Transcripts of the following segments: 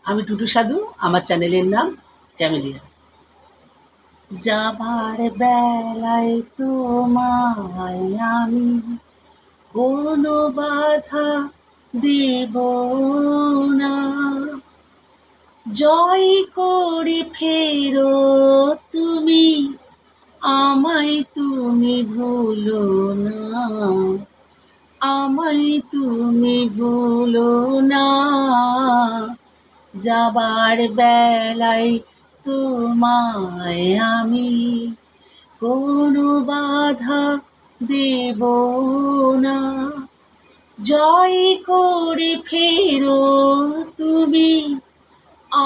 আমি টুটু সাধু, আমার চ্যানেলের নাম ক্যামেলিয়া। যাবার বেলায় তোমায় আমি কোনো বাধা দেব না, জয় করে ফেরো তুমি, আমায় তুমি ভুলো না, আমায় তুমি ভুলো না। যাবার বেলায় তোমায় আমি কোনো বাধা দেব না, জয় করে ফেরো তুমি,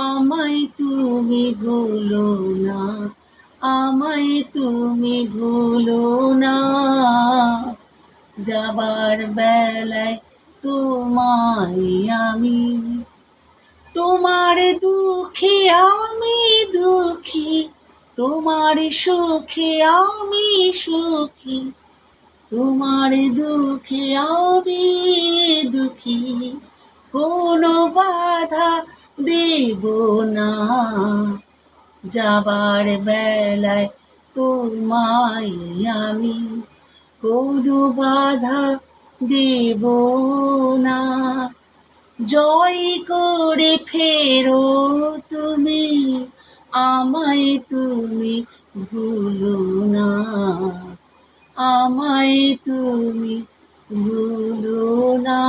আমায় তুমি ভুলো না, আমায় তুমি ভুলো না। যাবার বেলায় তোমায় আমি, তোমার দুঃখে আমি দুঃখী, তোমার সুখে আমি সুখী, তোমার দুঃখে আমি দুঃখী, কোনো বাধা দেব না। যাবার বেলায় তোমায় আমি কোনো বাধা দেব না, জয় করে ফেরো তুমি, আমায় তুমি ভুলো না, আমায় তুমি ভুলো না।